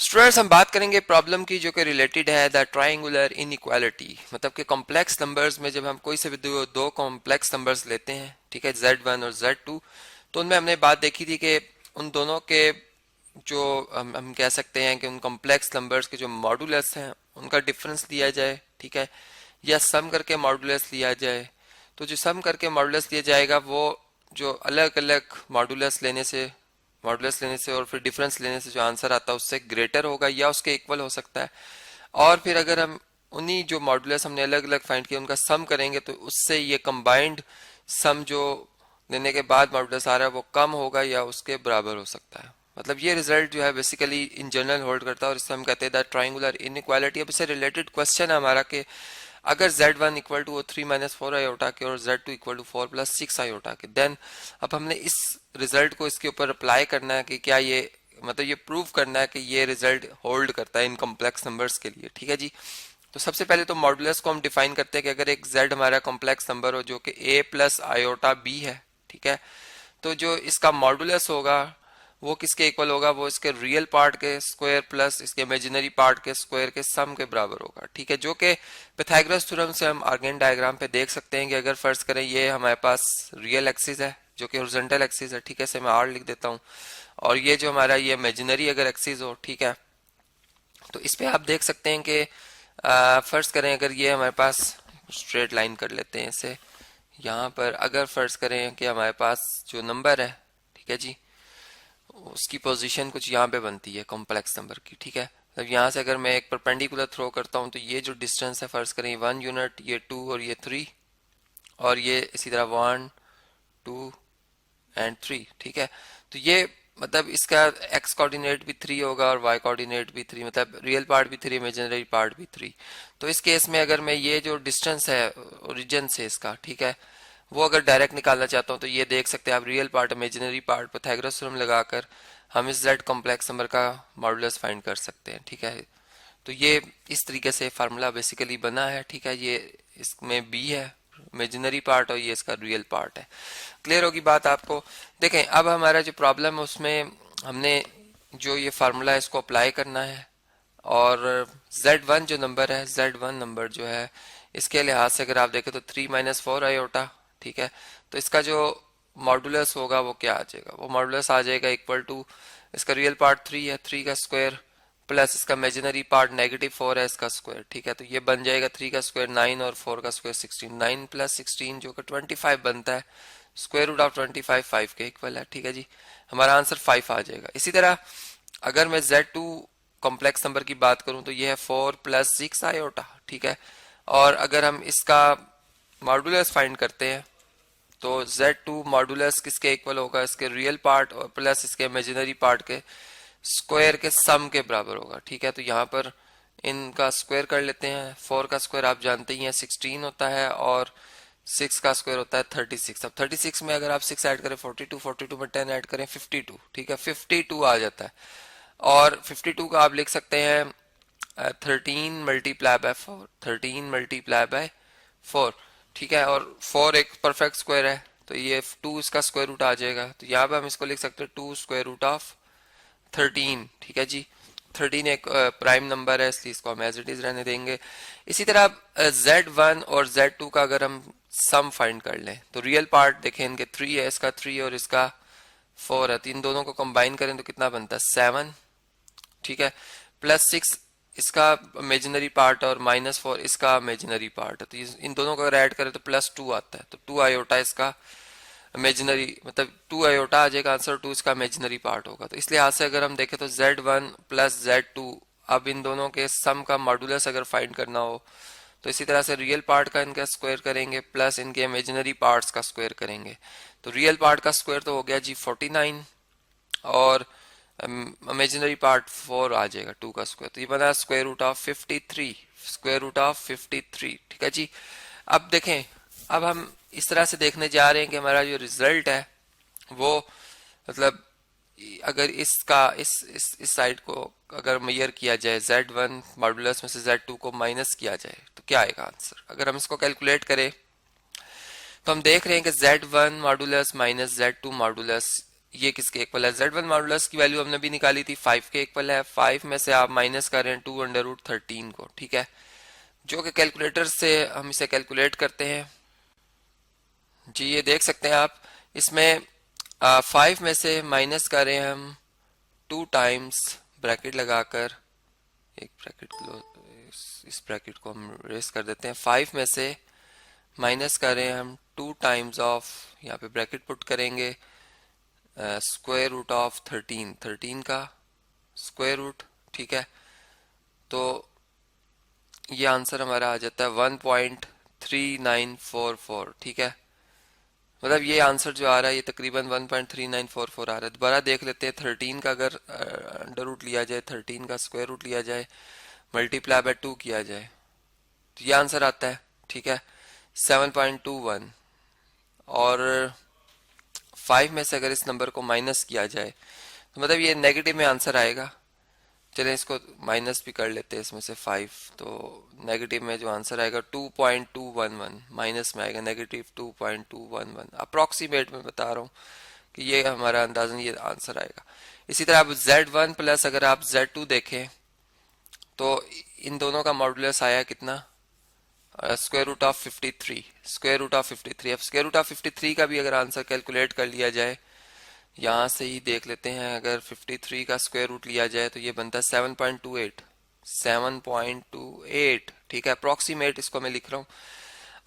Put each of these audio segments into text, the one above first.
Students हम बात करेंगे प्रॉब्लम की जो कि रिलेटेड है द ट्रायंगुलर इनइक्वालिटी, मतलब कि कॉम्प्लेक्स नंबर्स में जब हम कोई से भी दो कॉम्प्लेक्स नंबर्स लेते हैं, ठीक है, Z1 और Z2, तो उनमें हमने बात देखी थी कि उन दोनों के जो हम कह सकते हैं कि उन कॉम्प्लेक्स नंबर्स के जो मॉडुलस हैं उनका डिफरेंस लिया जाए, ठीक है, या सम करके मॉडुलस लिया जाए। तो जो सम करके मॉडुलस लिया जाएगा वो जो अलग अलग मॉडुलस लेने से और फिर डिफरेंस लेने से जो आंसर आता है उससे ग्रेटर होगा या उसके इक्वल हो सकता है। और फिर अगर हम उन्हीं जो मॉडुलस हमने अलग अलग फाइंड किए उनका सम करेंगे तो उससे ये कंबाइंड सम जो लेने के बाद मॉडुलस आ रहा है वो कम होगा या उसके बराबर हो सकता है। मतलब ये रिजल्ट जो है बेसिकली इन जनरल होल्ड करता है और इससे हम कहते हैं दैट ट्रायंगुलर इनइक्वालिटी। अब इससे रिलेटेड क्वेश्चन है हमारा कि अगर Z1 इक्वल टू 3 - 4 आयोटा के और Z2 इक्वल टू 4 + 6 आयोटा के, देन अब हमने इस रिजल्ट को इसके ऊपर अप्लाई करना है कि क्या ये मतलब ये प्रूव करना है कि ये रिजल्ट होल्ड करता है इन कॉम्प्लेक्स नंबर्स के लिए। ठीक है जी। तो सबसे पहले तो मॉडुलस को हम डिफाइन करते हैं कि अगर एक Z हमारा कॉम्प्लेक्स नंबर हो जो कि A + आयोटा B है, ठीक है, तो जो इसका मॉडुलस होगा वो किसके इक्वल होगा, वो इसके रियल पार्ट के स्क्वायर प्लस इसके इमेजिनरी पार्ट के स्क्वायर के सम के बराबर होगा। ठीक है, जो कि pythagoras थ्योरम से हम आर्गेन डायग्राम पे देख सकते हैं कि अगर फर्ज करें ये हमारे पास रियल एक्सिस है जो कि हॉरिजॉन्टल एक्सिस है, ठीक है, इसे मैं R लिख देता हूँ, और ये जो हमारा ये इमेजिनरी अगर एक्सिस हो, ठीक है, तो इस पे आप देख सकते हैं कि फर्ज करें अगर ये हमारे पास स्ट्रेट लाइन कर लेते हैं इसे, यहाँ पर अगर फर्ज करें कि हमारे पास जो नंबर है, ठीक है जी, उसकी पोजीशन कुछ यहाँ पे बनती है कॉम्प्लेक्स नंबर की। ठीक है, अब यहाँ से अगर मैं एक परपेंडिकुलर थ्रो करता हूँ तो ये जो डिस्टेंस है फर्ज करें 1 यूनिट, ये 2 और ये 3, और ये इसी तरह 1 2 एंड 3। ठीक है, तो ये मतलब इसका एक्स कोऑर्डिनेट भी 3 होगा और वाई कोऑर्डिनेट भी 3, मतलब रियल पार्ट भी 3, इमेजिनरी पार्ट भी 3। तो इस केस में अगर मैं ये जो डिस्टेंस है ओरिजिन से इसका, ठीक है, वो अगर डायरेक्ट निकालना चाहता हूँ तो ये देख सकते हैं आप, real part imaginary part pythagoras theorem लगाकर हम इस z कॉम्प्लेक्स नंबर का मॉडुलस फाइंड कर सकते हैं। ठीक है, तो ये इस तरीके से फार्मूला बेसिकली बना है। ठीक है, ये इसमें b है इमेजिनरी पार्ट और ये इसका रियल पार्ट है। क्लियर होगी बात आपको। देखें अब हमारा जो प्रॉब्लम है उसमें हमने जो ये फार्मूला है इसको अप्लाई करना है, और Z1 जो नंबर है, Z1 नंबर जो है इसके लिहाज से अगर आप देखें तो 3 - 4 आयोटा, ठीक है, तो इसका जो मॉडुलस होगा वो क्या आ जाएगा, वो मॉडुलस आ जाएगा इक्वल टू इसका रियल पार्ट 3 है, 3 का स्क्वायर प्लस इसका इमेजिनरी पार्ट -4 है इसका स्क्वायर। ठीक है, तो ये बन जाएगा 3 का स्क्वायर 9 और 4 का स्क्वायर 16, 9 + 16 जो कि 25 बनता है, स्क्वायर रूट ऑफ 25 5 के इक्वल है। ठीक है जी, हमारा आंसर 5 आ जाएगा। इसी तरह अगर मैं Z2 कॉम्प्लेक्स नंबर की बात करूं तो ये है 4 + 6 आयोटा। ठीक है, और अगर हम इसका मॉडुलस फाइंड करते हैं तो Z2 मॉडुलस किसके इक्वल होगा, इसके रियल पार्ट और प्लस इसके इमेजिनरी पार्ट के स्क्वायर के सम के बराबर होगा। ठीक है, तो यहाँ पर इनका स्क्वायर कर लेते हैं। 4 का स्क्वायर आप जानते ही हैं 16 होता है और 6 का स्क्वायर होता है 36। अब 36 में अगर आप 6 ऐड करें 42, 42 में 10 ऐड करें 52। ठीक है, 52 आ जाता है, और 52 का आप लिख सकते हैं 13 × 4, 13 × 4। ठीक है, और 4 एक परफेक्ट स्क्वायर है तो ये 2 इसका स्क्वायर रूट आ जाएगा, तो यहाँ पे हम इसको लिख सकते हैं 2 स्क्वायर रूट ऑफ 13। ठीक है जी, 13 एक प्राइम नंबर है इसलिए इसको हम एज इट इज रहने देंगे। इसी तरह Z1 और Z2 का अगर हम सम फाइंड कर लें तो रियल पार्ट देखें इनके 3 है, इसका 3 और इसका 4 है, तो इन दोनों को कंबाइन करें तो कितना बनता है 7। ठीक है, प्लस 6 इसका इमेजिनरी पार्ट और -4 इसका इमेजिनरी पार्ट है, तो इन दोनों को अगर ऐड करें तो +2 आता है, तो 2 आयोटा इसका इमेजिनरी, मतलब 2 आयोटा आ जाएगा आंसर, 2 इसका इमेजिनरी पार्ट होगा। तो इस लिहाज से अगर हम देखें तो Z1 + Z2, अब इन दोनों के सम का मॉडुलस अगर फाइंड करना हो तो इसी तरह से रियल पार्ट का इनका स्क्वायर करेंगे प्लस इनके इमेजिनरी पार्ट्स का स्क्वायर करेंगे, तो रियल पार्ट का स्क्वायर तो हो गया जी 49 और इमेजिनरी पार्ट 4 आ जाएगा 2 का स्क्वायर, तो ये बना square root of 53, square root of 53। ठीक है जी, अब देखें अब हम इस तरह से देखने जा रहे हैं कि हमारा जो रिजल्ट है वो मतलब अगर इसका इस साइड को अगर मेजर किया जाए Z1 मॉडुलस में से Z2 को माइनस किया जाए तो क्या आएगा आंसर। अगर हम इसको कैलकुलेट करें तो हम देख रहे हैं कि Z1 modulus minus Z2 modulus ये किसके इक्वल है, Z1 मॉडुलस की वैल्यू हमने भी निकाली थी, 5 के इक्वल है। 5 में से आप माइनस करें 2√13 को, ठीक है, जो कि कैलकुलेटर से हम इसे कैलकुलेट करते हैं। जी ये देख सकते हैं आप, इसमें 5 में से माइनस करें हम 2 टाइम्स, ब्रैकेट लगाकर, एक ब्रैकेट क्लोज, इस ब्रैकेट को हम रेस कर देते हैं। 5 में से माइनस करें हम 2 टाइम्स ऑफ, यहाँ पे ब्रैकेट पुट करेंगे, स्क्वायर रूट ऑफ 13 का स्क्वायर रूट, ठीक है। तो ये आंसर हमारा आ जाता है 1.3944, ठीक है। मतलब ये आंसर जो आ रहा है ये तकरीबन 1.3944 आ रहा है। दोबारा देख लेते हैं, 13 का अगर अंडर रूट लिया जाए, 13 का स्क्वायर रूट लिया जाए, मल्टीप्लाई बाय 2 किया जाए, तो ये आंसर आता है, ठीक है, 7.21। और 5 में से अगर इस नंबर को माइनस किया जाए तो मतलब ये नेगेटिव में आंसर आएगा। चलें इसको माइनस भी कर लेते हैं इसमें से 5, तो नेगेटिव में जो आंसर आएगा 2.211, माइनस में आएगा नेगेटिव 2.211। अप्रॉक्सीमेट में बता रहा हूँ कि ये हमारा अंदाजन ये आंसर आएगा। इसी तरह अब Z1 प्लस अगर आप Z2 देखें तो इन दोनों का मॉडुलस आया कितना, square root of 53, square root of 53। अब स्क्वायर रूट ऑफ 53 का भी अगर आंसर कैलकुलेट कर लिया जाए, यहाँ से ही देख लेते हैं, अगर 53 का स्क्वायर रूट लिया जाए तो ये बनता है 7.28, 7.28, ठीक है, अप्रॉक्सीमेट इसको मैं लिख रहा हूँ।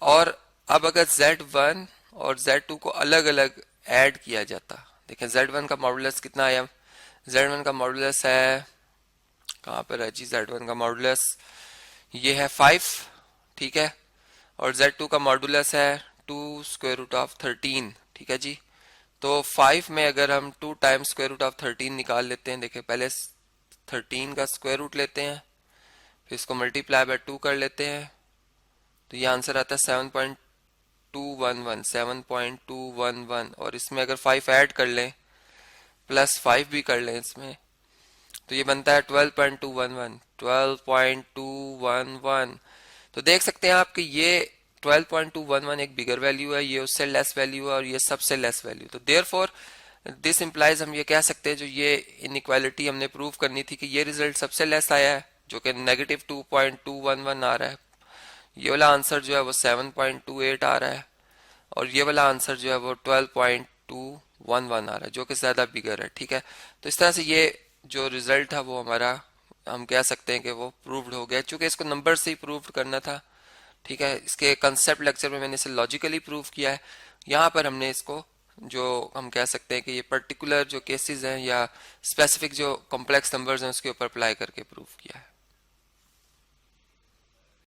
और अब अगर Z1 और Z2 को अलग अलग ऐड किया जाता, देखें Z1 का मॉडुलस कितना आया, Z1 का मॉडुलस है, कहाँ पर है जी, Z1 का मॉडुलस ये है 5, ठीक है, और Z2 का मॉडुलस है 2 स्क्वायर रूट ऑफ 13, ठीक है जी। तो 5 में अगर हम 2 टाइम्स स्क्वायर रूट ऑफ 13 निकाल लेते हैं, देखिए पहले 13 का स्क्वायर रूट लेते हैं, फिर इसको मल्टीप्लाई बाय 2 कर लेते हैं, तो ये आंसर आता है 7.211, 7.211। और इसमें अगर 5 ऐड कर लें, प्लस 5 भी कर लें इसमें, तो ये बनता है 12.211, 12.211। तो देख सकते हैं आप कि ये 12.211 एक बिगर वैल्यू है, ये उससे लेस वैल्यू है, और ये सबसे लेस वैल्यू। तो देयरफॉर दिस इंप्लाइज, हम ये कह सकते हैं जो ये इनइक्वालिटी हमने प्रूव करनी थी कि ये रिजल्ट सबसे लेस आया है, जो कि नेगेटिव 2.211 आ रहा है। ये वाला आंसर जो है वो 7.28 आ रहा है, और ये वाला आंसर जो है वो 12.211 आ रहा है, जो कि ज्यादा बिगर है, ठीक है। तो इस तरह से ये जो रिजल्ट था वो हमारा, हम कह सकते हैं कि वो प्रूव्ड हो गया, चूंकि इसको नंबर से ही प्रूव करना था, ठीक है। इसके कंसेप्ट लेक्चर में मैंने इसे लॉजिकली प्रूव किया है, यहाँ पर हमने इसको जो हम कह सकते हैं कि ये पर्टिकुलर जो केसेस हैं या स्पेसिफिक जो कॉम्प्लेक्स नंबर्स हैं उसके ऊपर अप्लाई करके प्रूव किया है।